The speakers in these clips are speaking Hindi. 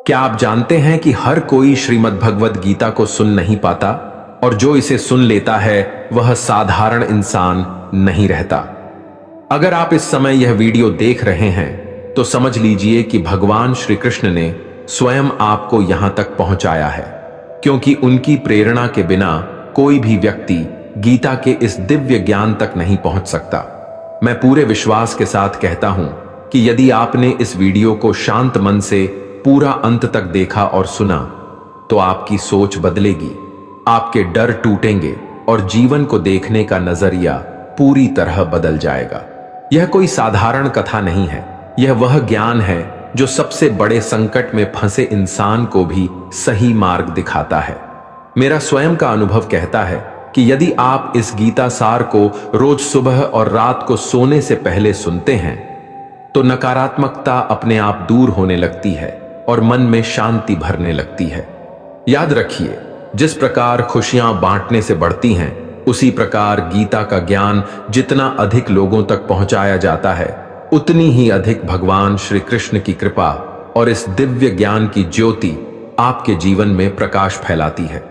क्या आप जानते हैं कि हर कोई श्रीमद् भगवद गीता को सुन नहीं पाता और जो इसे सुन लेता है वह साधारण इंसान नहीं रहता। अगर आप इस समय यह वीडियो देख रहे हैं तो समझ लीजिए कि भगवान श्री कृष्ण ने स्वयं आपको यहां तक पहुंचाया है, क्योंकि उनकी प्रेरणा के बिना कोई भी व्यक्ति गीता के इस दिव्य ज्ञान तक नहीं पहुंच सकता। मैं पूरे विश्वास के साथ कहता हूं कि यदि आपने इस वीडियो को शांत मन से पूरा अंत तक देखा और सुना तो आपकी सोच बदलेगी, आपके डर टूटेंगे और जीवन को देखने का नजरिया पूरी तरह बदल जाएगा। यह कोई साधारण कथा नहीं है, यह वह ज्ञान है जो सबसे बड़े संकट में फंसे इंसान को भी सही मार्ग दिखाता है। मेरा स्वयं का अनुभव कहता है कि यदि आप इस गीता सार को रोज सुबह और रात को सोने से पहले सुनते हैं तो नकारात्मकता अपने आप दूर होने लगती है और मन में शांति भरने लगती है। याद रखिए, जिस प्रकार खुशियां बांटने से बढ़ती हैं, उसी प्रकार गीता का ज्ञान जितना अधिक लोगों तक पहुंचाया जाता है, उतनी ही अधिक भगवान श्री कृष्ण की कृपा और इस दिव्य ज्ञान की ज्योति आपके जीवन में प्रकाश फैलाती है।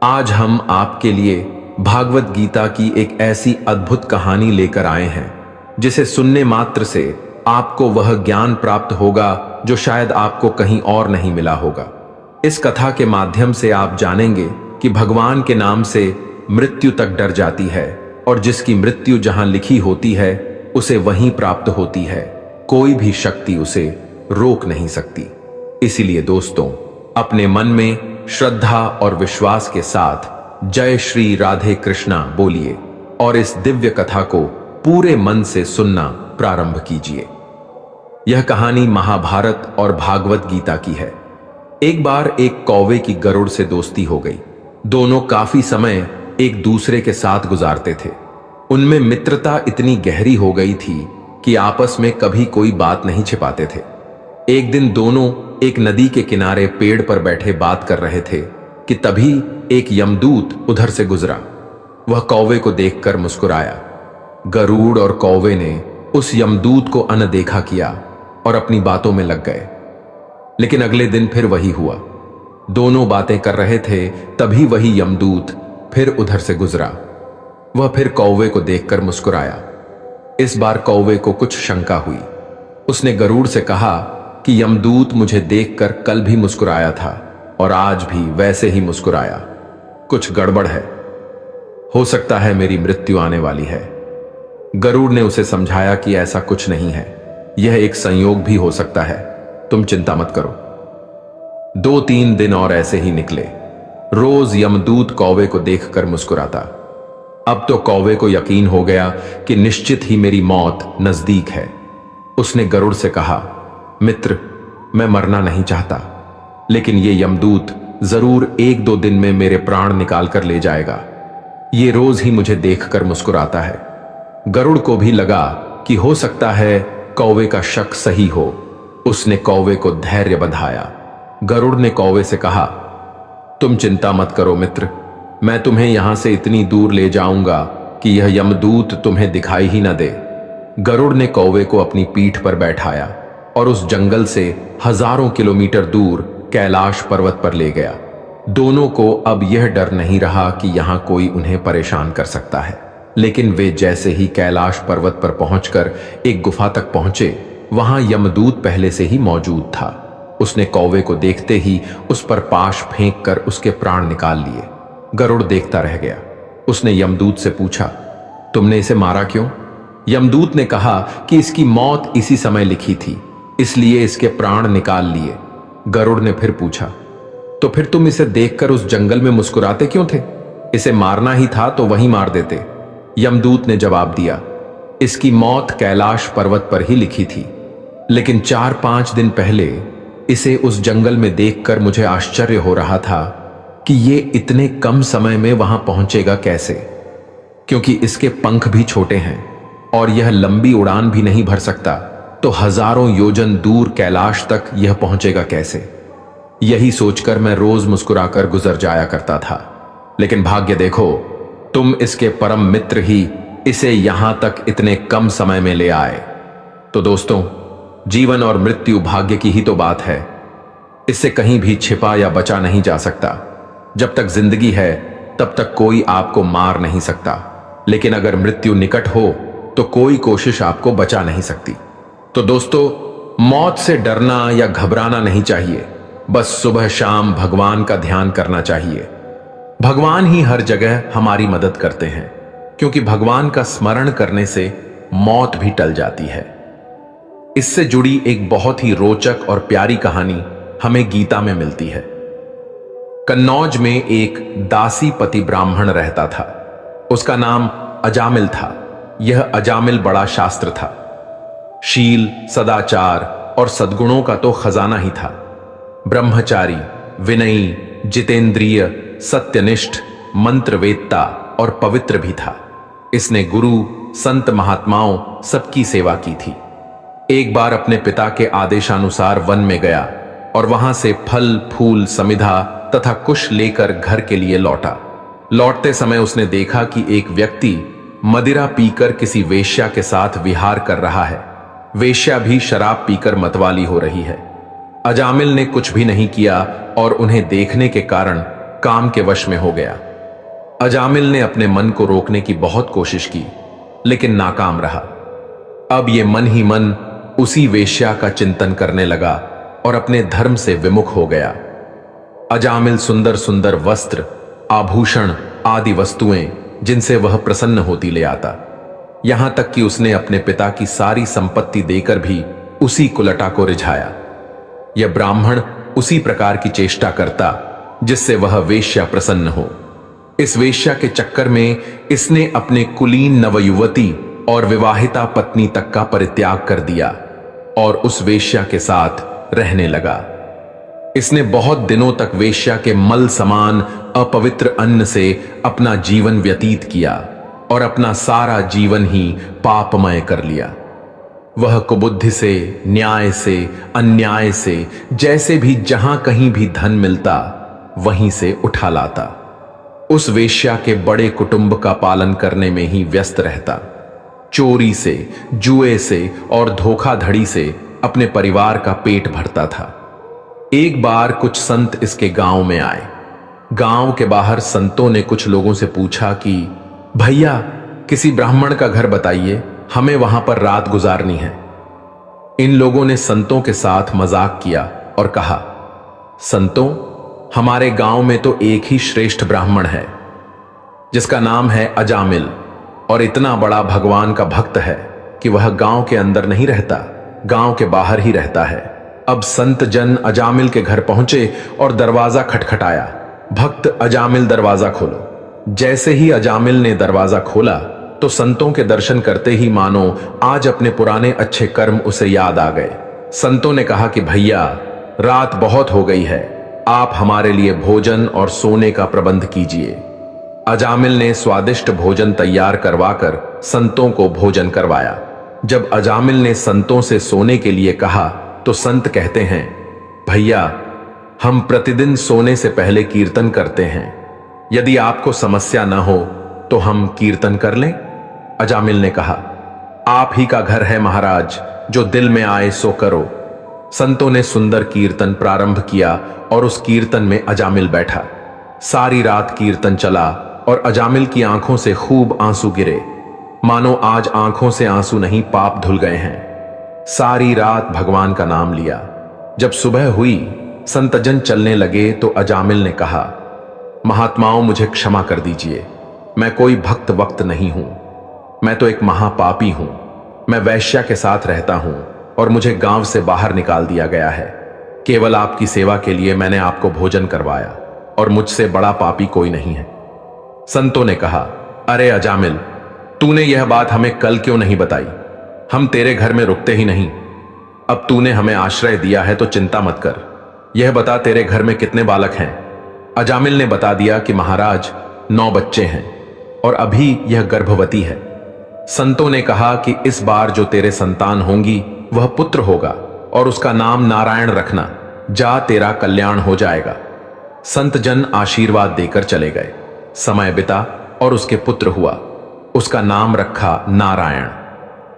आज हम आपके लिए भागवत गीता की एक ऐसी अद्भुत कहानी लेकर आए हैं जिसे सुनने मात्र से आपको वह ज्ञान प्राप्त होगा जो शायद आपको कहीं और नहीं मिला होगा। इस कथा के माध्यम से आप जानेंगे कि भगवान के नाम से मृत्यु तक डर जाती है और जिसकी मृत्यु जहां लिखी होती है उसे वहीं प्राप्त होती है, कोई भी शक्ति उसे रोक नहीं सकती। इसीलिए दोस्तों, अपने मन में श्रद्धा और विश्वास के साथ जय श्री राधे कृष्णा बोलिए और इस दिव्य कथा को पूरे मन से सुनना प्रारंभ कीजिए। यह कहानी महाभारत और भागवत गीता की है। एक बार एक कौवे की गरुड़ से दोस्ती हो गई। दोनों काफी समय एक दूसरे के साथ गुजारते थे। उनमें मित्रता इतनी गहरी हो गई थी कि आपस में कभी कोई बात नहीं छिपाते थे। एक दिन दोनों एक नदी के किनारे पेड़ पर बैठे बात कर रहे थे कि तभी एक यमदूत उधर से गुजरा। वह कौवे को देखकर मुस्कुराया। गरुड़ और कौवे ने उस यमदूत को अनदेखा किया और अपनी बातों में लग गए। लेकिन अगले दिन फिर वही हुआ। दोनों बातें कर रहे थे, तभी वही यमदूत फिर उधर से गुजरा। वह फिर कौवे को देखकर मुस्कुराया। इस बार कौवे को कुछ शंका हुई। उसने गरुड़ से कहा कि यमदूत मुझे देखकर कल भी मुस्कुराया था और आज भी वैसे ही मुस्कुराया। कुछ गड़बड़ है, हो सकता है मेरी मृत्यु आने वाली है। गरुड़ ने उसे समझाया कि ऐसा कुछ नहीं है, यह एक संयोग भी हो सकता है, तुम चिंता मत करो। 2-3 दिन और ऐसे ही निकले। रोज यमदूत कौवे को देखकर मुस्कुराता। अब तो कौवे को यकीन हो गया कि निश्चित ही मेरी मौत नजदीक है। उसने गरुड़ से कहा, मित्र, मैं मरना नहीं चाहता, लेकिन ये यमदूत जरूर 1-2 दिन में मेरे प्राण निकाल कर ले जाएगा। ये रोज ही मुझे देखकर मुस्कुराता है। गरुड़ को भी लगा कि हो सकता है कौवे का शक सही हो। उसने कौवे को धैर्य बंधाया। गरुड़ ने कौवे से कहा, तुम चिंता मत करो मित्र, मैं तुम्हें यहां से इतनी दूर ले जाऊंगा कि यह यमदूत तुम्हें दिखाई ही न दे। गरुड़ ने कौवे को अपनी पीठ पर बैठाया और उस जंगल से हजारों किलोमीटर दूर कैलाश पर्वत पर ले गया। दोनों को अब यह डर नहीं रहा कि यहां कोई उन्हें परेशान कर सकता है। लेकिन वे जैसे ही कैलाश पर्वत पर पहुंचकर एक गुफा तक पहुंचे, वहां यमदूत पहले से ही मौजूद था। उसने कौवे को देखते ही उस पर पाश फेंक कर उसके प्राण निकाल लिए। गरुड़ देखता रह गया। उसने यमदूत से पूछा, तुमने इसे मारा क्यों? यमदूत ने कहा कि इसकी मौत इसी समय लिखी थी, इसलिए इसके प्राण निकाल लिए। गरुड़ ने फिर पूछा, तो फिर तुम इसे देखकर उस जंगल में मुस्कुराते क्यों थे? इसे मारना ही था तो वहीं मार देते। यमदूत ने जवाब दिया, इसकी मौत कैलाश पर्वत पर ही लिखी थी, लेकिन 4-5 दिन पहले इसे उस जंगल में देखकर मुझे आश्चर्य हो रहा था कि ये इतने कम समय में वहां पहुंचेगा कैसे, क्योंकि इसके पंख भी छोटे हैं और यह लंबी उड़ान भी नहीं भर सकता, तो हजारों योजन दूर कैलाश तक यह पहुंचेगा कैसे? यही सोचकर मैं रोज मुस्कुराकर गुजर जाया करता था। लेकिन भाग्य देखो, तुम इसके परम मित्र ही इसे यहां तक इतने कम समय में ले आए। तो दोस्तों, जीवन और मृत्यु भाग्य की ही तो बात है। इससे कहीं भी छिपा या बचा नहीं जा सकता। जब तक जिंदगी है तब तक कोई आपको मार नहीं सकता, लेकिन अगर मृत्यु निकट हो तो कोई कोशिश आपको बचा नहीं सकती। तो दोस्तों, मौत से डरना या घबराना नहीं चाहिए, बस सुबह शाम भगवान का ध्यान करना चाहिए। भगवान ही हर जगह हमारी मदद करते हैं, क्योंकि भगवान का स्मरण करने से मौत भी टल जाती है। इससे जुड़ी एक बहुत ही रोचक और प्यारी कहानी हमें गीता में मिलती है। कन्नौज में एक दासी पति ब्राह्मण रहता था। उसका नाम अजामिल था। यह अजामिल बड़ा शास्त्र था। शील, सदाचार और सद्गुणों का तो खजाना ही था। ब्रह्मचारी, विनयी, जितेंद्रिय, सत्यनिष्ठ, मंत्रवेत्ता और पवित्र भी था। इसने गुरु, संत, महात्माओं सबकी सेवा की थी। एक बार अपने पिता के आदेशानुसार वन में गया और वहां से फल, फूल, समिधा तथा कुश लेकर घर के लिए लौटा। लौटते समय उसने देखा कि एक व्यक्ति मदिरा पीकर किसी वेश्या के साथ विहार कर रहा है। वेश्या भी शराब पीकर मतवाली हो रही है। अजामिल ने कुछ भी नहीं किया और उन्हें देखने के कारण काम के वश में हो गया। अजामिल ने अपने मन को रोकने की बहुत कोशिश की, लेकिन नाकाम रहा। अब ये मन ही मन उसी वेश्या का चिंतन करने लगा और अपने धर्म से विमुख हो गया। अजामिल सुंदर सुंदर वस्त्र, आभूषण आदि वस्तुएं जिनसे वह प्रसन्न होती ले आता। यहां तक कि उसने अपने पिता की सारी संपत्ति देकर भी उसी कुलटा को रिझाया। यह ब्राह्मण उसी प्रकार की चेष्टा करता जिससे वह वेश्या प्रसन्न हो। इस वेश्या के चक्कर में इसने अपने कुलीन नवयुवती और विवाहिता पत्नी तक का परित्याग कर दिया और उस वेश्या के साथ रहने लगा। इसने बहुत दिनों तक वेश्या के मल समान अपवित्र अन्न से अपना जीवन व्यतीत किया और अपना सारा जीवन ही पापमय कर लिया। वह कुबुद्धि से, न्याय से, अन्याय से, जैसे भी जहां कहीं भी धन मिलता वहीं से उठा लाता। उस वेश्या के बड़े कुटुंब का पालन करने में ही व्यस्त रहता। चोरी से, जुए से और धोखाधड़ी से अपने परिवार का पेट भरता था। एक बार कुछ संत इसके गांव में आए। गांव के बाहर संतों ने कुछ लोगों से पूछा कि भैया, किसी ब्राह्मण का घर बताइए, हमें वहां पर रात गुजारनी है। इन लोगों ने संतों के साथ मजाक किया और कहा, संतों, हमारे गांव में तो एक ही श्रेष्ठ ब्राह्मण है जिसका नाम है अजामिल, और इतना बड़ा भगवान का भक्त है कि वह गांव के अंदर नहीं रहता, गांव के बाहर ही रहता है। अब संत जन अजामिल के घर पहुंचे और दरवाजा खटखटाया। भक्त अजामिल, दरवाजा खोलो। जैसे ही अजामिल ने दरवाजा खोला तो संतों के दर्शन करते ही मानो आज अपने पुराने अच्छे कर्म उसे याद आ गए। संतों ने कहा कि भैया, रात बहुत हो गई है, आप हमारे लिए भोजन और सोने का प्रबंध कीजिए। अजामिल ने स्वादिष्ट भोजन तैयार करवाकर संतों को भोजन करवाया। जब अजामिल ने संतों से सोने के लिए कहा तो संत कहते हैं, भैया, हम प्रतिदिन सोने से पहले कीर्तन करते हैं, यदि आपको समस्या न हो तो हम कीर्तन कर लें। अजामिल ने कहा, आप ही का घर है महाराज, जो दिल में आए सो करो। संतों ने सुंदर कीर्तन प्रारंभ किया और उस कीर्तन में अजामिल बैठा। सारी रात कीर्तन चला और अजामिल की आंखों से खूब आंसू गिरे, मानो आज आंखों से आंसू नहीं पाप धुल गए हैं। सारी रात भगवान का नाम लिया। जब सुबह हुई, संतजन चलने लगे तो अजामिल ने कहा, महात्माओं, मुझे क्षमा कर दीजिए, मैं कोई भक्त वक्त नहीं हूं, मैं तो एक महापापी हूं। मैं वैश्या के साथ रहता हूं और मुझे गांव से बाहर निकाल दिया गया है। केवल आपकी सेवा के लिए मैंने आपको भोजन करवाया और मुझसे बड़ा पापी कोई नहीं है। संतों ने कहा, अरे अजामिल, तूने यह बात हमें कल क्यों नहीं बताई? हम तेरे घर में रुकते ही नहीं। अब तूने हमें आश्रय दिया है तो चिंता मत कर। यह बता, तेरे घर में कितने बालक हैं? अजामिल ने बता दिया कि महाराज, 9 बच्चे हैं और अभी यह गर्भवती है। संतों ने कहा कि इस बार जो तेरे संतान होंगी वह पुत्र होगा और उसका नाम नारायण रखना। जा, तेरा कल्याण हो जाएगा। संत जन आशीर्वाद देकर चले गए। समय बिता और उसके पुत्र हुआ। उसका नाम रखा नारायण।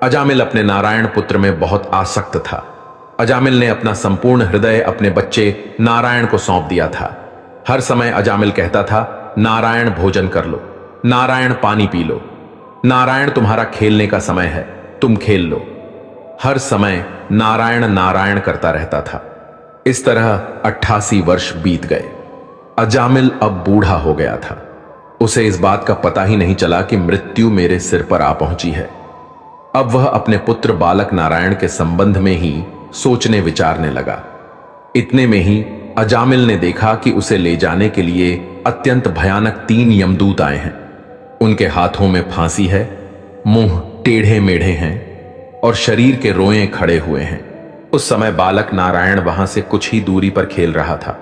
अजामिल अपने नारायण पुत्र में बहुत आसक्त था। अजामिल ने अपना संपूर्ण हृदय अपने बच्चे नारायण को सौंप दिया था। हर समय अजामिल कहता था, नारायण भोजन कर लो, नारायण पानी पी लो, नारायण तुम्हारा खेलने का समय है, तुम खेल लो। हर समय नारायण नारायण करता रहता था। इस तरह 88 वर्ष बीत गए। अजामिल अब बूढ़ा हो गया था। उसे इस बात का पता ही नहीं चला कि मृत्यु मेरे सिर पर आ पहुंची है। अब वह अपने पुत्र बालक नारायण के संबंध में ही सोचने विचारने लगा। इतने में ही अजामिल ने देखा कि उसे ले जाने के लिए अत्यंत भयानक 3 यमदूत आए हैं। उनके हाथों में फांसी है, मुंह टेढ़े मेढ़े हैं और शरीर के रोए खड़े हुए हैं। उस समय बालक नारायण वहां से कुछ ही दूरी पर खेल रहा था।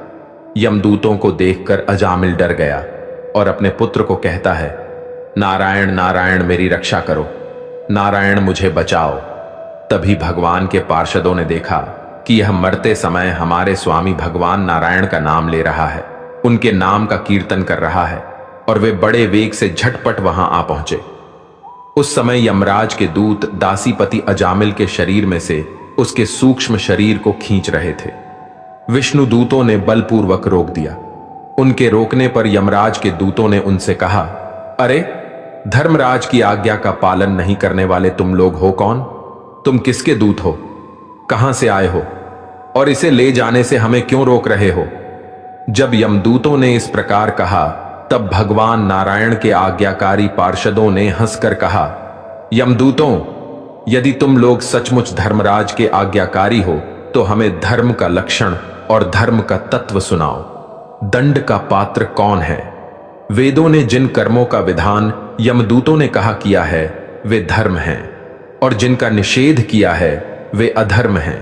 यमदूतों को देखकर अजामिल डर गया और अपने पुत्र को कहता है, नारायण नारायण मेरी रक्षा करो, नारायण मुझे बचाओ। तभी भगवान के पार्षदों ने देखा कि यह मरते समय हमारे स्वामी भगवान नारायण का नाम ले रहा है, उनके नाम का कीर्तन कर रहा है, और वे बड़े वेग से झटपट वहां आ पहुंचे। उस समय यमराज के दूत दासीपति अजामिल के शरीर में से उसके सूक्ष्म शरीर को खींच रहे थे। विष्णु दूतों ने बलपूर्वक रोक दिया। उनके रोकने पर यमराज के दूतों ने उनसे कहा, अरे धर्मराज की आज्ञा का पालन नहीं करने वाले तुम लोग हो कौन? तुम किसके दूत हो? कहां से आए हो? और इसे ले जाने से हमें क्यों रोक रहे हो? जब यमदूतों ने इस प्रकार कहा, तब भगवान नारायण के आज्ञाकारी पार्षदों ने हंसकर कहा, यमदूतों, यदि तुम लोग सचमुच धर्मराज के आज्ञाकारी हो तो हमें धर्म का लक्षण और धर्म का तत्व सुनाओ। दंड का पात्र कौन है? वेदों ने जिन कर्मों का विधान यमदूतों ने कहा किया है वे धर्म हैं, और जिनका निषेध किया है वे अधर्म हैं।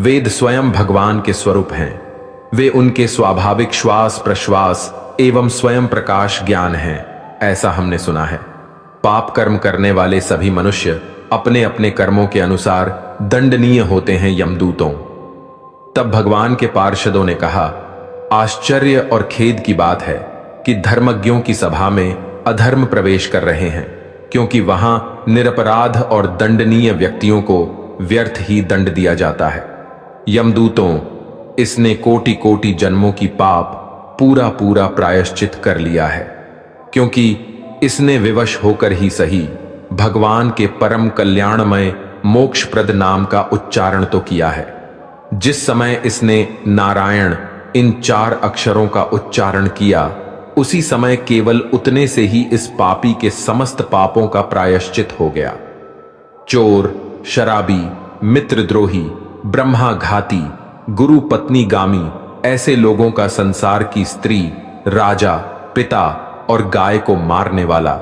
वेद स्वयं भगवान के स्वरूप हैं। वे उनके स्वाभाविक श्वास प्रश्वास एवं स्वयं प्रकाश ज्ञान है, ऐसा हमने सुना है। पाप कर्म करने वाले सभी मनुष्य अपने अपने कर्मों के अनुसार दंडनीय होते हैं यमदूतों। तब भगवान के पार्षदों ने कहा, आश्चर्य और खेद की बात है कि धर्मज्ञों की सभा में अधर्म प्रवेश कर रहे हैं, क्योंकि वहां निरपराध और दंडनीय व्यक्तियों को व्यर्थ ही दंड दिया जाता है। यमदूतों, इसने कोटि कोटि जन्मों की पाप पूरा पूरा प्रायश्चित कर लिया है, क्योंकि इसने विवश होकर ही सही भगवान के परम कल्याणमय मोक्षप्रद नाम का उच्चारण तो किया है। जिस समय इसने नारायण इन 4 अक्षरों का उच्चारण किया, उसी समय केवल उतने से ही इस पापी के समस्त पापों का प्रायश्चित हो गया। चोर, शराबी, मित्रद्रोही, ब्रह्माघाती, गुरु पत्नी गामी ऐसे लोगों का संसार की स्त्री, राजा, पिता और गाय को मारने वाला,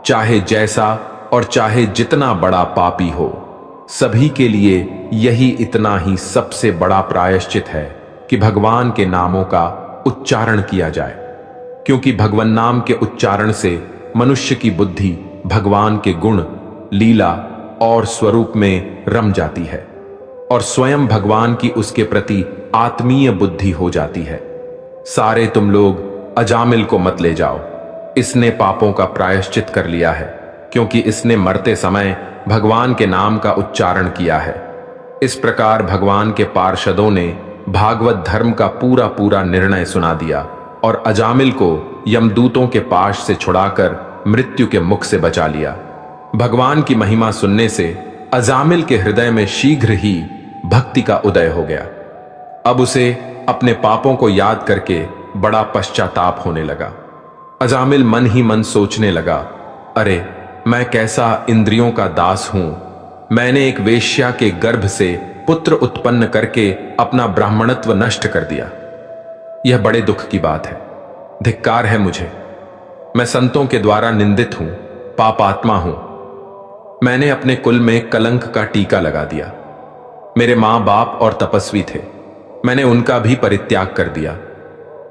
चाहे जैसा और चाहे जितना बड़ा पापी हो, सभी के लिए यही इतना ही सबसे बड़ा प्रायश्चित है कि भगवान के नामों का उच्चारण किया जाए, क्योंकि भगवान नाम के उच्चारण से मनुष्य की बुद्धि भगवान के गुण, लीला और स्वरूप में रम जाती है और स्वयं भगवान की उसके प्रति आत्मीय बुद्धि हो जाती है। सारे तुम लोग अजामिल को मत ले जाओ, इसने पापों का प्रायश्चित कर लिया है, क्योंकि इसने मरते समय भगवान के नाम का उच्चारण किया है। इस प्रकार भगवान के पार्षदों ने भागवत धर्म का पूरा पूरा निर्णय सुना दिया और अजामिल को यमदूतों के पाश से छुड़ाकर मृत्यु के मुख से बचा लिया। भगवान की महिमा सुनने से अजामिल के हृदय में शीघ्र ही भक्ति का उदय हो गया। अब उसे अपने पापों को याद करके बड़ा पश्चाताप होने लगा। अजामिल मन ही मन सोचने लगा, अरे मैं कैसा इंद्रियों का दास हूं। मैंने एक वेश्या के गर्भ से पुत्र उत्पन्न करके अपना ब्राह्मणत्व नष्ट कर दिया। यह बड़े दुख की बात है। धिक्कार है मुझे। मैं संतों के द्वारा निंदित हूं, पापात्मा हूं। मैंने अपने कुल में कलंक का टीका लगा दिया। मेरे मां बाप और तपस्वी थे, मैंने उनका भी परित्याग कर दिया।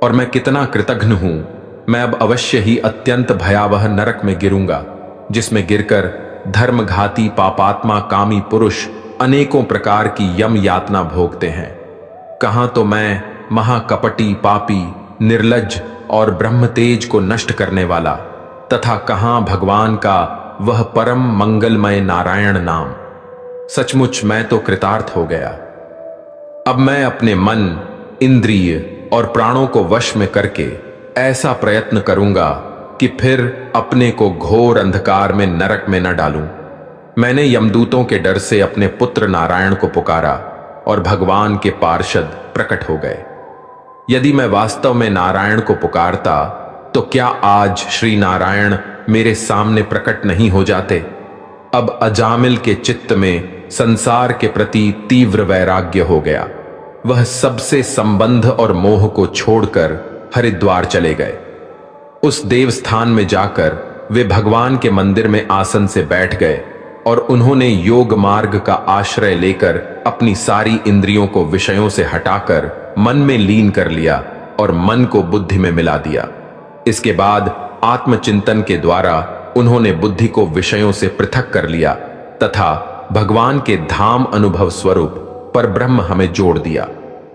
और मैं कितना कृतघ्न हूं। मैं अब अवश्य ही अत्यंत भयावह नरक में गिरूंगा, जिसमें गिरकर धर्मघाती पापात्मा कामी पुरुष अनेकों प्रकार की यम यातना भोगते हैं। कहां तो मैं महाकपटी पापी, निर्लज्ज और ब्रह्मतेज को नष्ट करने वाला, तथा कहां भगवान का वह परम मंगलमय नारायण नाम। सचमुच मैं तो कृतार्थ हो गया। अब मैं अपने मन, इंद्रिय और प्राणों को वश में करके ऐसा प्रयत्न करूंगा कि फिर अपने को घोर अंधकार में नरक में न डालूं। मैंने यमदूतों के डर से अपने पुत्र नारायण को पुकारा और भगवान के पार्षद प्रकट हो गए। यदि मैं वास्तव में नारायण को पुकारता तो क्या आज श्री नारायण मेरे सामने प्रकट नहीं हो जाते। अब अजामिल के चित्त में संसार के प्रति तीव्र वैराग्य हो गया। वह सबसे संबंध और मोह को छोड़कर हरिद्वार चले गए। उस देवस्थान में जाकर वे भगवान के मंदिर में आसन से बैठ गए और उन्होंने योग मार्ग का आश्रय लेकर अपनी सारी इंद्रियों को विषयों से हटाकर मन में लीन कर लिया और मन को बुद्धि में मिला दिया। इसके बाद आत्मचिंतन के द्वारा उन्होंने बुद्धि को विषयों से पृथक कर लिया तथा भगवान के धाम अनुभव स्वरूप पर ब्रह्म हमें जोड़ दिया।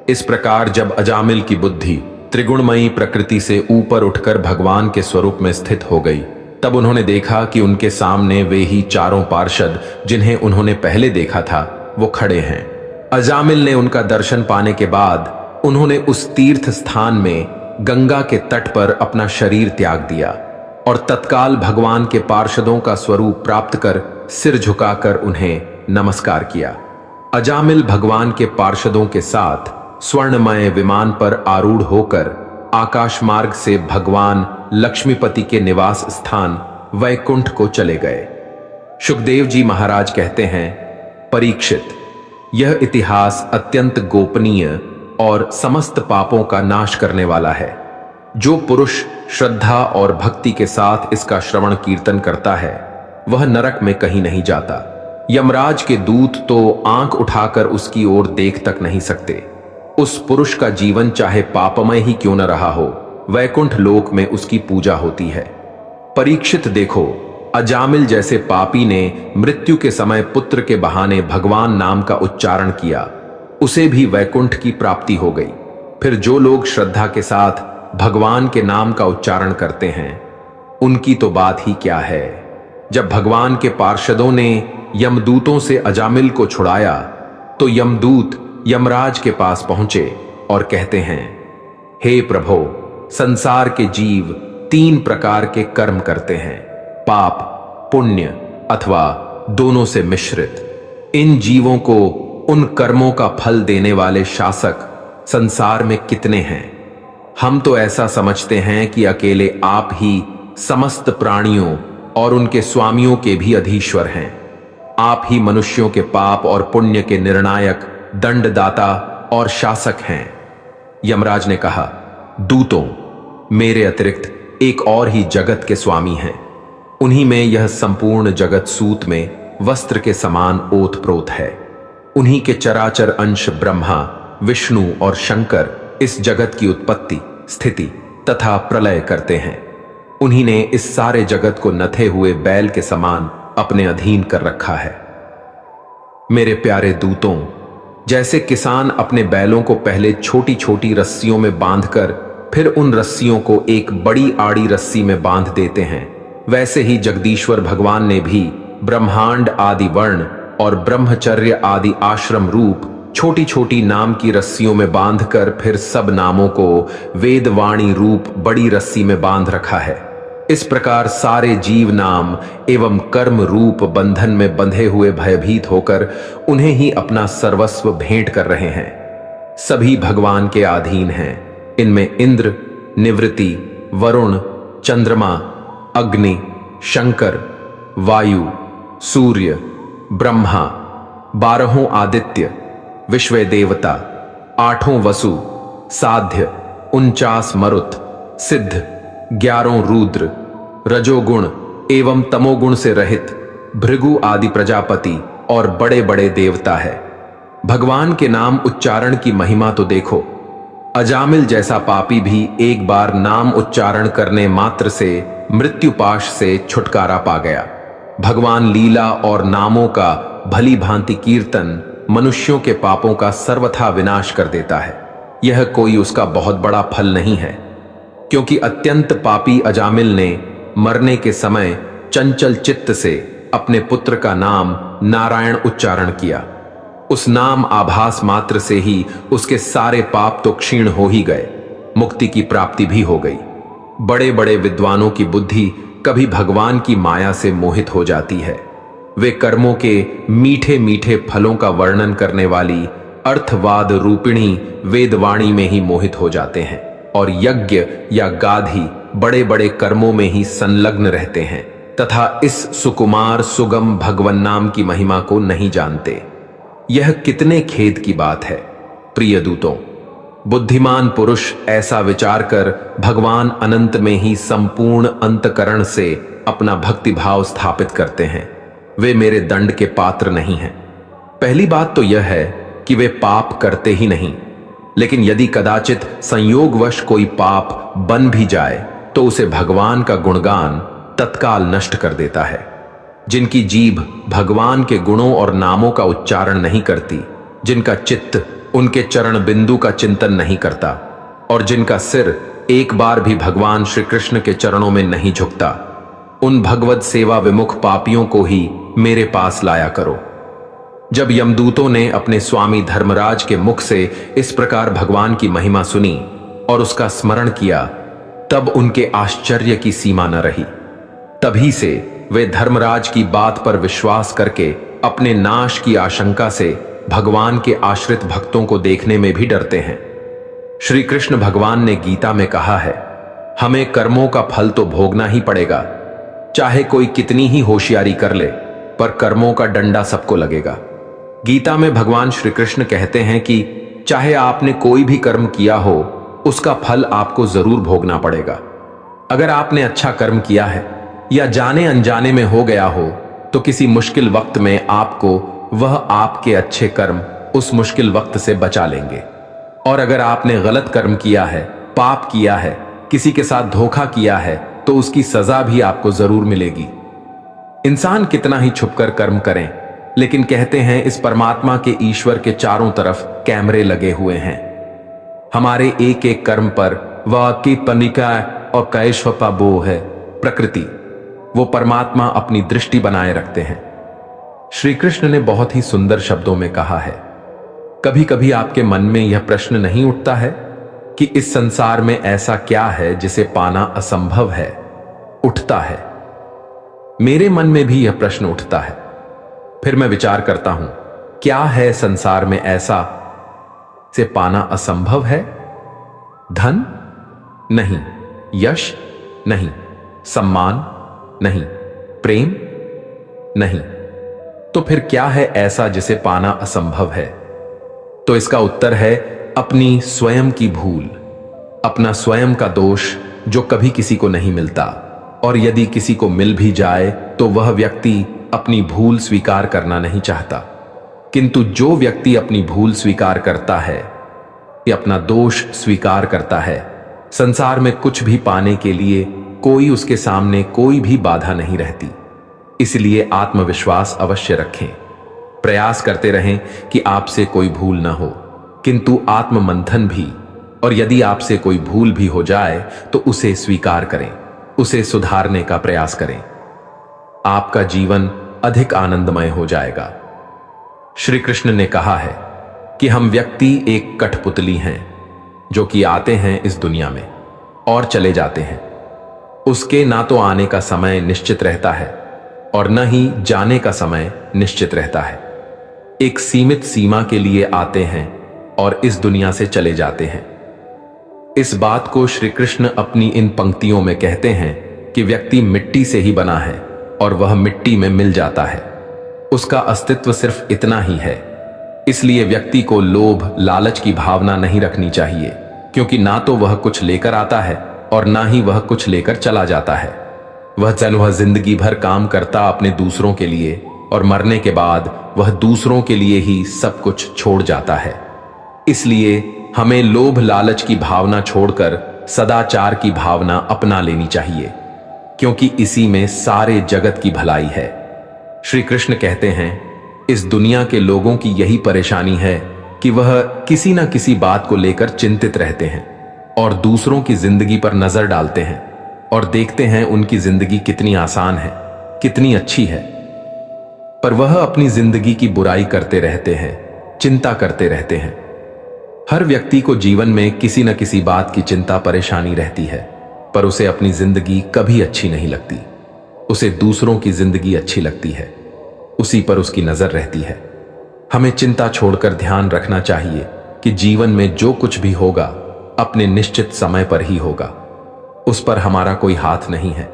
इस प्रकार जब अजामिल की बुद्धि त्रिगुणमयी प्रकृति से ऊपर उठकर भगवान के स्वरूप में स्थित हो गई, तब उन्होंने देखा कि उनके सामने वे ही चारों पार्षद जिन्हें उन्होंने पहले देखा था वो खड़े हैं। अजामिल ने उनका दर्शन पाने के बाद उन्होंने उस तीर्थ स्थान में गंगा के तट पर अपना शरीर त्याग दिया और तत्काल भगवान के पार्षदों का स्वरूप प्राप्त कर सिर झुकाकर उन्हें नमस्कार किया। अजामिल भगवान के पार्षदों के साथ स्वर्णमय विमान पर आरूढ़ होकर आकाश मार्ग से भगवान लक्ष्मीपति के निवास स्थान वैकुंठ को चले गए। सुखदेव जी महाराज कहते हैं, परीक्षित, यह इतिहास अत्यंत गोपनीय और समस्त पापों का नाश करने वाला है। जो पुरुष श्रद्धा और भक्ति के साथ इसका श्रवण कीर्तन करता है वह नरक में कहीं नहीं जाता। यमराज के दूत तो आंख उठाकर उसकी ओर देख तक नहीं सकते। उस पुरुष का जीवन चाहे पापमय ही क्यों न रहा हो, वैकुंठ लोक में उसकी पूजा होती है। परीक्षित देखो, अजामिल जैसे पापी ने मृत्यु के समय पुत्र के बहाने भगवान नाम का उच्चारण किया, उसे भी वैकुंठ की प्राप्ति हो गई। फिर जो लोग श्रद्धा के साथ भगवान के नाम का उच्चारण करते हैं उनकी तो बात ही क्या है। जब भगवान के पार्षदों ने यमदूतों से अजामिल को छुड़ाया तो यमदूत यमराज के पास पहुंचे और कहते हैं, हे प्रभो, संसार के जीव 3 प्रकार के कर्म करते हैं, पाप, पुण्य अथवा दोनों से मिश्रित। इन जीवों को उन कर्मों का फल देने वाले शासक संसार में कितने हैं। हम तो ऐसा समझते हैं कि अकेले आप ही समस्त प्राणियों और उनके स्वामियों के भी अधीश्वर हैं। आप ही मनुष्यों के पाप और पुण्य के निर्णायक, दंडदाता और शासक हैं। यमराज ने कहा, दूतों, मेरे अतिरिक्त एक और ही जगत के स्वामी हैं। उन्हीं में यह संपूर्ण जगत सूत में वस्त्र के समान ओत प्रोत है। उन्हीं के चराचर अंश ब्रह्मा, विष्णु और शंकर इस जगत की उत्पत्ति, स्थिति तथा प्रलय करते हैं। उन्हीं ने इस सारे जगत को नथे हुए बैल के समान अपने अधीन कर रखा है। मेरे प्यारे दूतों, जैसे किसान अपने बैलों को पहले छोटी छोटी रस्सियों में बांधकर फिर उन रस्सियों को एक बड़ी आड़ी रस्सी में बांध देते हैं, वैसे ही जगदीश्वर भगवान ने भी ब्रह्मांड आदि वर्ण और ब्रह्मचर्य आदि आश्रम रूप छोटी छोटी नाम की रस्सियों में बांधकर फिर सब नामों को वेदवाणी रूप बड़ी रस्सी में बांध रखा है। इस प्रकार सारे जीव नाम एवं कर्म रूप बंधन में बंधे हुए भयभीत होकर उन्हें ही अपना सर्वस्व भेंट कर रहे हैं। सभी भगवान के अधीन हैं। इनमें इंद्र, निवृत्ति, वरुण, चंद्रमा, अग्नि, शंकर, वायु, सूर्य, ब्रह्मा, 12 आदित्य, विश्व देवता, 8 वसु, साध्य, 49 मरुत, सिद्ध, 11 रुद्र, रजोगुण एवं तमोगुण से रहित भृगु आदि प्रजापति और बड़े बड़े देवता है। भगवान के नाम उच्चारण की महिमा तो देखो। अजामिल जैसा पापी भी एक बार नाम उच्चारण करने मात्र से मृत्युपाश से छुटकारा पा गया। भगवान लीला और नामों का भली भांति कीर्तन मनुष्यों के पापों का सर्वथा विनाश कर देता है। यह कोई उसका बहुत बड़ा फल नहीं है, क्योंकि अत्यंत पापी अजामिल ने मरने के समय चंचल चित्त से अपने पुत्र का नाम नारायण उच्चारण किया। उस नाम आभास मात्र से ही उसके सारे पाप तो क्षीण हो ही गए, मुक्ति की प्राप्ति भी हो गई। बड़े बड़े विद्वानों की बुद्धि कभी भगवान की माया से मोहित हो जाती है। वे कर्मों के मीठे मीठे फलों का वर्णन करने वाली अर्थवाद रूपिणी वेदवाणी में ही मोहित हो जाते हैं और यज्ञ या गाधी बड़े बड़े कर्मों में ही संलग्न रहते हैं तथा इस सुकुमार सुगम भगवन नाम की महिमा को नहीं जानते। यह कितने खेद की बात है। प्रिय दूतों, बुद्धिमान पुरुष ऐसा विचार कर भगवान अनंत में ही संपूर्ण अंतकरण से अपना भक्तिभाव स्थापित करते हैं। वे मेरे दंड के पात्र नहीं हैं। पहली बात तो यह है कि वे पाप करते ही नहीं, लेकिन यदि कदाचित संयोगवश कोई पाप बन भी जाए तो उसे भगवान का गुणगान तत्काल नष्ट कर देता है। जिनकी जीभ भगवान के गुणों और नामों का उच्चारण नहीं करती, जिनका चित्त उनके चरण बिंदु का चिंतन नहीं करता और जिनका सिर एक बार भी भगवान श्री कृष्ण के चरणों में नहीं झुकता, उन भगवत सेवा विमुख पापियों को ही मेरे पास लाया करो। जब यमदूतों ने अपने स्वामी धर्मराज के मुख से इस प्रकार भगवान की महिमा सुनी और उसका स्मरण किया, तब उनके आश्चर्य की सीमा न रही। तभी से वे धर्मराज की बात पर विश्वास करके अपने नाश की आशंका से भगवान के आश्रित भक्तों को देखने में भी डरते हैं। श्री कृष्ण भगवान ने गीता में कहा है, हमें कर्मों का फल तो भोगना ही पड़ेगा, चाहे कोई कितनी ही होशियारी कर ले, पर कर्मों का डंडा सबको लगेगा। गीता में भगवान श्री कृष्ण कहते हैं कि चाहे आपने कोई भी कर्म किया हो, उसका फल आपको जरूर भोगना पड़ेगा। अगर आपने अच्छा कर्म किया है या जाने अनजाने में हो गया हो, तो किसी मुश्किल वक्त में आपको वह आपके अच्छे कर्म उस मुश्किल वक्त से बचा लेंगे। और अगर आपने गलत कर्म किया है, पाप किया है, किसी के साथ धोखा किया है, तो उसकी सजा भी आपको जरूर मिलेगी। इंसान कितना ही छुपकर कर्म करें, लेकिन कहते हैं इस परमात्मा के ईश्वर के चारों तरफ कैमरे लगे हुए हैं। हमारे एक एक कर्म पर वह की पनिका और कैश्वपा बो है प्रकृति, वो परमात्मा अपनी दृष्टि बनाए रखते हैं। श्री कृष्ण ने बहुत ही सुंदर शब्दों में कहा है, कभी कभी आपके मन में यह प्रश्न नहीं उठता है कि इस संसार में ऐसा क्या है जिसे पाना असंभव है? उठता है। मेरे मन में भी यह प्रश्न उठता है। फिर मैं विचार करता हूं, क्या है संसार में ऐसा से पाना असंभव है? धन नहीं, यश नहीं, सम्मान नहीं, प्रेम नहीं, तो फिर क्या है ऐसा जिसे पाना असंभव है? तो इसका उत्तर है अपनी स्वयं की भूल, अपना स्वयं का दोष जो कभी किसी को नहीं मिलता, और यदि किसी को मिल भी जाए तो वह व्यक्ति अपनी भूल स्वीकार करना नहीं चाहता। किंतु जो व्यक्ति अपनी भूल स्वीकार करता है या अपना दोष स्वीकार करता है, संसार में कुछ भी पाने के लिए कोई उसके सामने कोई भी बाधा नहीं रहती। इसलिए आत्मविश्वास अवश्य रखें, प्रयास करते रहें कि आपसे कोई भूल ना हो, किंतु आत्ममंथन भी, और यदि आपसे कोई भूल भी हो जाए तो उसे स्वीकार करें, उसे सुधारने का प्रयास करें। आपका जीवन अधिक आनंदमय हो जाएगा। श्री कृष्ण ने कहा है कि हम व्यक्ति एक कठपुतली हैं जो कि आते हैं इस दुनिया में और चले जाते हैं। उसके ना तो आने का समय निश्चित रहता है और न ही जाने का समय निश्चित रहता है। एक सीमित सीमा के लिए आते हैं और इस दुनिया से चले जाते हैं। इस बात को श्री कृष्ण अपनी इन पंक्तियों में कहते हैं कि व्यक्ति मिट्टी से ही बना है और वह मिट्टी में मिल जाता है। उसका अस्तित्व सिर्फ इतना ही है। इसलिए व्यक्ति को लोभ लालच की भावना नहीं रखनी चाहिए, क्योंकि ना तो वह कुछ लेकर आता है और ना ही वह कुछ लेकर चला जाता है। वह जिंदगी भर काम करता अपने दूसरों के लिए, और मरने के बाद वह दूसरों के लिए ही सब कुछ छोड़ जाता है। इसलिए हमें लोभ लालच की भावना छोड़कर सदाचार की भावना अपना लेनी चाहिए, क्योंकि इसी में सारे जगत की भलाई है। श्री कृष्ण कहते हैं, इस दुनिया के लोगों की यही परेशानी है कि वह किसी न किसी बात को लेकर चिंतित रहते हैं और दूसरों की जिंदगी पर नजर डालते हैं और देखते हैं उनकी जिंदगी कितनी आसान है, कितनी अच्छी है, पर वह अपनी जिंदगी की बुराई करते रहते हैं चिंता करते रहते हैं। हर व्यक्ति को जीवन में किसी न किसी बात की चिंता परेशानी रहती है, पर उसे अपनी जिंदगी कभी अच्छी नहीं लगती। उसे दूसरों की जिंदगी अच्छी लगती है, उसी पर उसकी नजर रहती है। हमें चिंता छोड़कर ध्यान रखना चाहिए कि जीवन में जो कुछ भी होगा अपने निश्चित समय पर ही होगा। उस पर हमारा कोई हाथ नहीं है,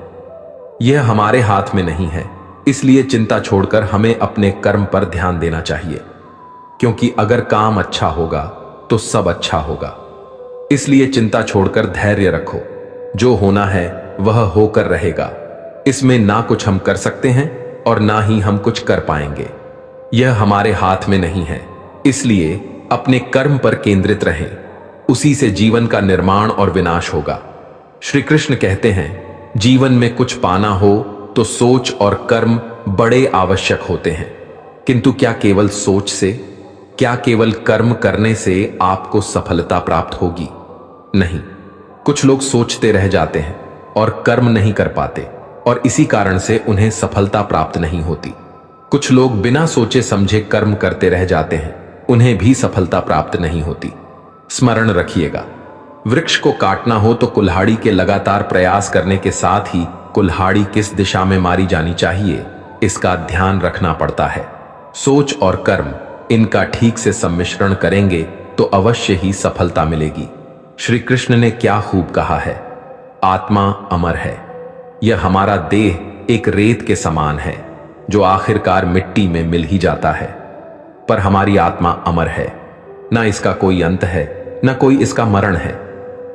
यह हमारे हाथ में नहीं है। इसलिए चिंता छोड़कर हमें अपने कर्म पर ध्यान देना चाहिए, क्योंकि अगर काम अच्छा होगा तो सब अच्छा होगा। इसलिए चिंता छोड़कर धैर्य रखो, जो होना है वह होकर रहेगा। इसमें ना कुछ हम कर सकते हैं और ना ही हम कुछ कर पाएंगे, यह हमारे हाथ में नहीं है। इसलिए अपने कर्म पर केंद्रित रहें, उसी से जीवन का निर्माण और विनाश होगा। श्री कृष्ण कहते हैं, जीवन में कुछ पाना हो तो सोच और कर्म बड़े आवश्यक होते हैं, किंतु क्या केवल सोच से, क्या केवल कर्म करने से आपको सफलता प्राप्त होगी? नहीं। कुछ लोग सोचते रह जाते हैं और कर्म नहीं कर पाते, और इसी कारण से उन्हें सफलता प्राप्त नहीं होती। कुछ लोग बिना सोचे समझे कर्म करते रह जाते हैं, उन्हें भी सफलता प्राप्त नहीं होती। स्मरण रखिएगा, वृक्ष को काटना हो तो कुल्हाड़ी के लगातार प्रयास करने के साथ ही कुल्हाड़ी किस दिशा में मारी जानी चाहिए, इसका ध्यान रखना पड़ता है। सोच और कर्म, इनका ठीक से सम्मिश्रण करेंगे तो अवश्य ही सफलता मिलेगी। श्री कृष्ण ने क्या खूब कहा है, आत्मा अमर है। यह हमारा देह एक रेत के समान है, जो आखिरकार मिट्टी में मिल ही जाता है, पर हमारी आत्मा अमर है। ना इसका कोई अंत है, न कोई इसका मरण है।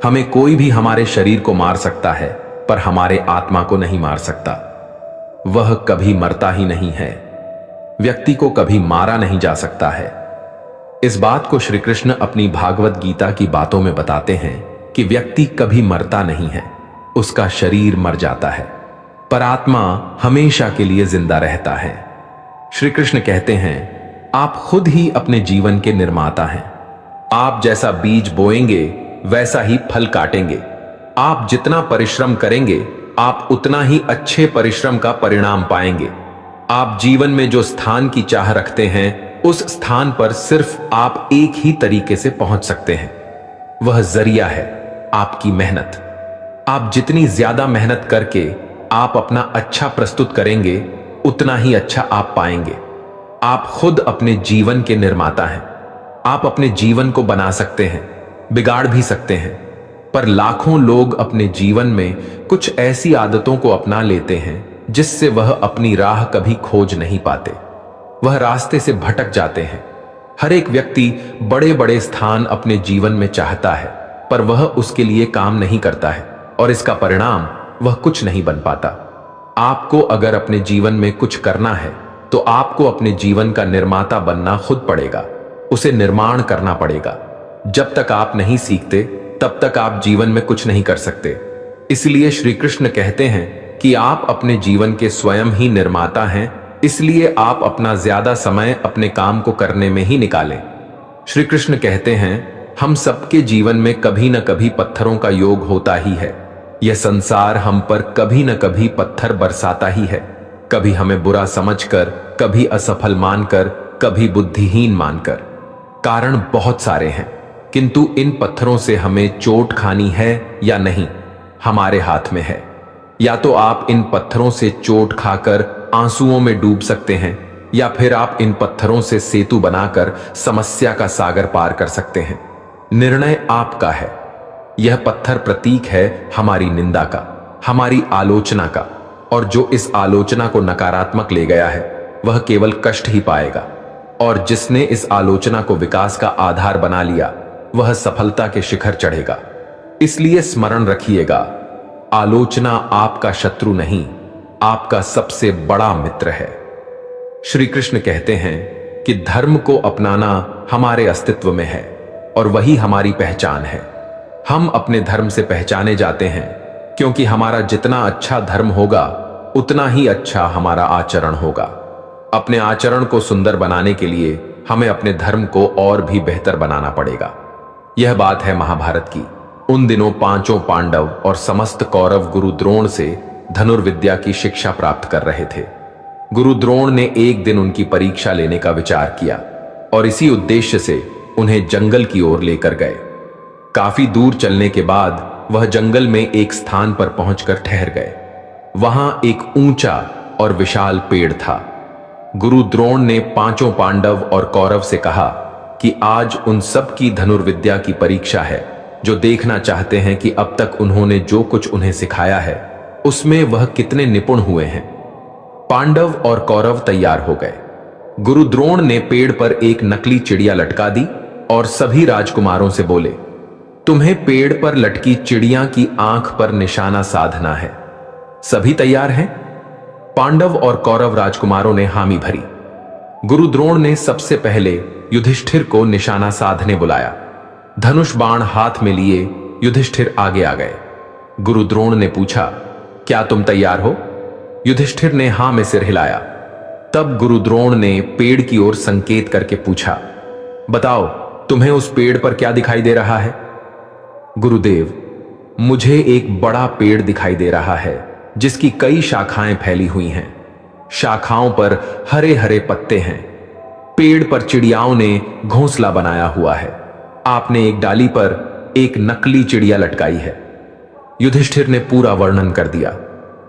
हमें कोई भी हमारे शरीर को मार सकता है, पर हमारे आत्मा को नहीं मार सकता। वह कभी मरता ही नहीं है, व्यक्ति को कभी मारा नहीं जा सकता है। इस बात को श्री कृष्ण अपनी भागवत गीता की बातों में बताते हैं कि व्यक्ति कभी मरता नहीं है, उसका शरीर मर जाता है, पर आत्मा हमेशा के लिए जिंदा रहता है। श्री कृष्ण कहते हैं, आप खुद ही अपने जीवन के निर्माता हैं। आप जैसा बीज बोएंगे वैसा ही फल काटेंगे। आप जितना परिश्रम करेंगे आप उतना ही अच्छे परिश्रम का परिणाम पाएंगे। आप जीवन में जो स्थान की चाह रखते हैं, उस स्थान पर सिर्फ आप एक ही तरीके से पहुंच सकते हैं। वह जरिया है आपकी मेहनत। आप जितनी ज्यादा मेहनत करके आप अपना अच्छा प्रस्तुत करेंगे, उतना ही अच्छा आप पाएंगे। आप खुद अपने जीवन के निर्माता हैं। आप अपने जीवन को बना सकते हैं, बिगाड़ भी सकते हैं, पर लाखों लोग अपने जीवन में कुछ ऐसी आदतों को अपना लेते हैं जिससे वह अपनी राह कभी खोज नहीं पाते। वह रास्ते से भटक जाते हैं। हर एक व्यक्ति बड़े बड़े स्थान अपने जीवन में चाहता है, पर वह उसके लिए काम नहीं करता है, और इसका परिणाम वह कुछ नहीं बन पाता। आपको अगर अपने जीवन में कुछ करना है तो आपको अपने जीवन का निर्माता बनना खुद पड़ेगा, उसे निर्माण करना पड़ेगा। जब तक आप नहीं सीखते तब तक आप जीवन में कुछ नहीं कर सकते। इसलिए श्री कृष्ण कहते हैं कि आप अपने जीवन के स्वयं ही निर्माता हैं, इसलिए आप अपना ज्यादा समय अपने काम को करने में ही निकालें। श्री कृष्ण कहते हैं, हम सबके जीवन में कभी न कभी पत्थरों का योग होता ही है। यह संसार हम पर कभी न कभी पत्थर बरसाता ही है, कभी हमें बुरा समझकर, कभी असफल मानकर, कभी बुद्धिहीन मानकर। कारण बहुत सारे हैं, किंतु इन पत्थरों से हमें चोट खानी है या नहीं, हमारे हाथ में है। या तो आप इन पत्थरों से चोट खाकर आंसुओं में डूब सकते हैं, या फिर आप इन पत्थरों से सेतु बनाकर समस्या का सागर पार कर सकते हैं। निर्णय आपका है। यह पत्थर प्रतीक है हमारी निंदा का, हमारी आलोचना का, और जो इस आलोचना को नकारात्मक ले गया है वह केवल कष्ट ही पाएगा, और जिसने इस आलोचना को विकास का आधार बना लिया वह सफलता के शिखर चढ़ेगा। इसलिए स्मरण रखिएगा, आलोचना आपका शत्रु नहीं, आपका सबसे बड़ा मित्र है। श्री कृष्ण कहते हैं कि धर्म को अपनाना हमारे अस्तित्व में है और वही हमारी पहचान है। हम अपने धर्म से पहचाने जाते हैं, क्योंकि हमारा जितना अच्छा धर्म होगा उतना ही अच्छा हमारा आचरण होगा। अपने आचरण को सुंदर बनाने के लिए हमें अपने धर्म को और भी बेहतर बनाना पड़ेगा। यह बात है महाभारत की। उन दिनों पांचों पांडव और समस्त कौरव गुरु द्रोण से धनुर्विद्या की शिक्षा प्राप्त कर रहे थे। गुरु द्रोण ने एक दिन उनकी परीक्षा लेने का विचार किया और इसी उद्देश्य से उन्हें जंगल की ओर लेकर गए। काफी दूर चलने के बाद वह जंगल में एक स्थान पर पहुंचकर ठहर गए। वहां एक ऊंचा और विशाल पेड़ था। गुरु द्रोण ने पांचों पांडव और कौरव से कहा कि आज उन सब की धनुर्विद्या की परीक्षा है, जो देखना चाहते हैं कि अब तक उन्होंने जो कुछ उन्हें सिखाया है उसमें वह कितने निपुण हुए हैं। पांडव और कौरव तैयार हो गए। गुरु द्रोण ने पेड़ पर एक नकली चिड़िया लटका दी और सभी राजकुमारों से बोले, तुम्हें पेड़ पर लटकी चिड़िया की आंख पर निशाना साधना है। सभी तैयार हैं? पांडव और कौरव राजकुमारों ने हामी भरी। गुरु द्रोण ने सबसे पहले युधिष्ठिर को निशाना साधने बुलाया। धनुष बाण हाथ में लिए युधिष्ठिर आगे आ गए। गुरु द्रोण ने पूछा, क्या तुम तैयार हो? युधिष्ठिर ने हां में सिर हिलाया। तब गुरु द्रोण ने पेड़ की ओर संकेत करके पूछा, बताओ तुम्हें उस पेड़ पर क्या दिखाई दे रहा है? गुरुदेव, मुझे एक बड़ा पेड़ दिखाई दे रहा है जिसकी कई शाखाएं फैली हुई हैं। शाखाओं पर हरे हरे पत्ते हैं। पेड़ पर चिड़ियाओं ने घोंसला बनाया हुआ है। आपने एक डाली पर एक नकली चिड़िया लटकाई है। युधिष्ठिर ने पूरा वर्णन कर दिया।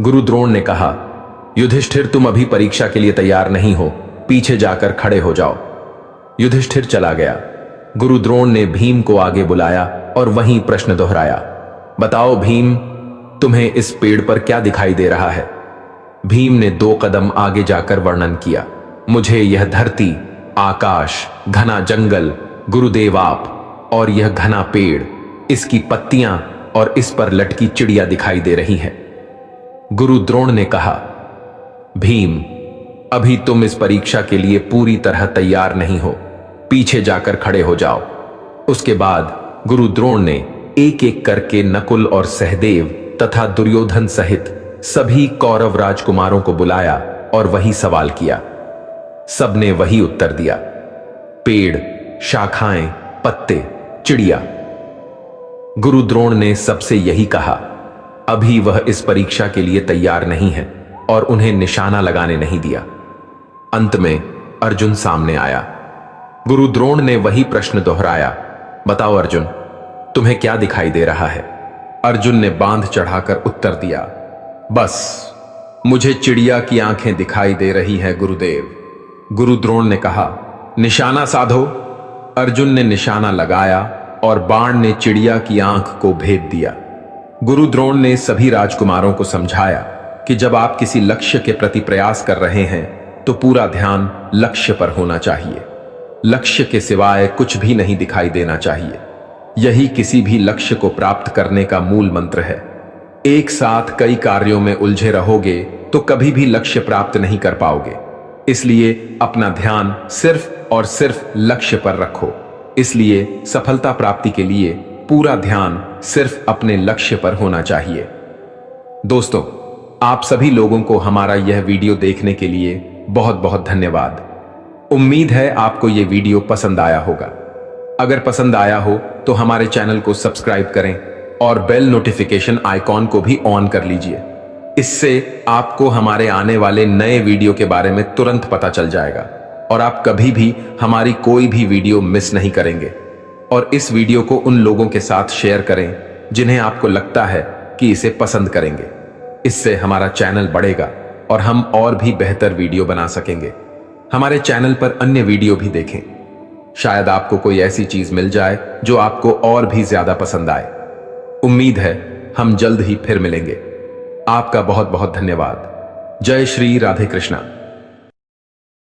गुरु द्रोण ने कहा, युधिष्ठिर तुम अभी परीक्षा के लिए तैयार नहीं हो, पीछे जाकर खड़े हो जाओ। युधिष्ठिर चला गया। गुरु द्रोण ने भीम को आगे बुलाया और वहीं प्रश्न दोहराया, बताओ भीम, तुम्हें इस पेड़ पर क्या दिखाई दे रहा है? भीम ने 2 कदम आगे जाकर वर्णन किया, मुझे यह धरती, आकाश, घना जंगल, गुरुदेव आप और यह घना पेड़, इसकी पत्तियां और इस पर लटकी चिड़िया दिखाई दे रही है। गुरु द्रोण ने कहा, भीम, अभी तुम इस परीक्षा के लिए पूरी तरह तैयार नहीं हो, पीछे जाकर खड़े हो जाओ। उसके बाद गुरु द्रोण ने एक एक करके नकुल और सहदेव तथा दुर्योधन सहित सभी कौरव राजकुमारों को बुलाया और वही सवाल किया। सबने वही उत्तर दिया, पेड़, शाखाएं, पत्ते, चिड़िया। गुरु द्रोण ने सबसे यही कहा, अभी वह इस परीक्षा के लिए तैयार नहीं है और उन्हें निशाना लगाने नहीं दिया। अंत में अर्जुन सामने आया। गुरु द्रोण ने वही प्रश्न दोहराया, बताओ अर्जुन, तुम्हें क्या दिखाई दे रहा है? अर्जुन ने बांध चढ़ाकर उत्तर दिया, बस मुझे चिड़िया की आंखें दिखाई दे रही हैं गुरुदेव। गुरु द्रोण ने कहा, निशाना साधो। अर्जुन ने निशाना लगाया और बाण ने चिड़िया की आंख को भेद दिया। गुरु द्रोण ने सभी राजकुमारों को समझाया कि जब आप किसी लक्ष्य के प्रति प्रयास कर रहे हैं तो पूरा ध्यान लक्ष्य पर होना चाहिए। लक्ष्य के सिवाय कुछ भी नहीं दिखाई देना चाहिए। यही किसी भी लक्ष्य को प्राप्त करने का मूल मंत्र है। एक साथ कई कार्यों में उलझे रहोगे तो कभी भी लक्ष्य प्राप्त नहीं कर पाओगे। इसलिए अपना ध्यान सिर्फ और सिर्फ लक्ष्य पर रखो। इसलिए सफलता प्राप्ति के लिए पूरा ध्यान सिर्फ अपने लक्ष्य पर होना चाहिए। दोस्तों, आप सभी लोगों को हमारा यह वीडियो देखने के लिए बहुत बहुत धन्यवाद। उम्मीद है आपको यह वीडियो पसंद आया होगा। अगर पसंद आया हो तो हमारे चैनल को सब्सक्राइब करें और बेल नोटिफिकेशन आइकॉन को भी ऑन कर लीजिए। इससे आपको हमारे आने वाले नए वीडियो के बारे में तुरंत पता चल जाएगा और आप कभी भी हमारी कोई भी वीडियो मिस नहीं करेंगे। और इस वीडियो को उन लोगों के साथ शेयर करें जिन्हें आपको लगता है कि इसे पसंद करेंगे। इससे हमारा चैनल बढ़ेगा और हम और भी बेहतर वीडियो बना सकेंगे। हमारे चैनल पर अन्य वीडियो भी देखें। शायद आपको कोई ऐसी चीज मिल जाए जो आपको और भी ज्यादा पसंद आए। उम्मीद है हम जल्द ही फिर मिलेंगे। आपका बहुत बहुत धन्यवाद। जय श्री राधे कृष्णा।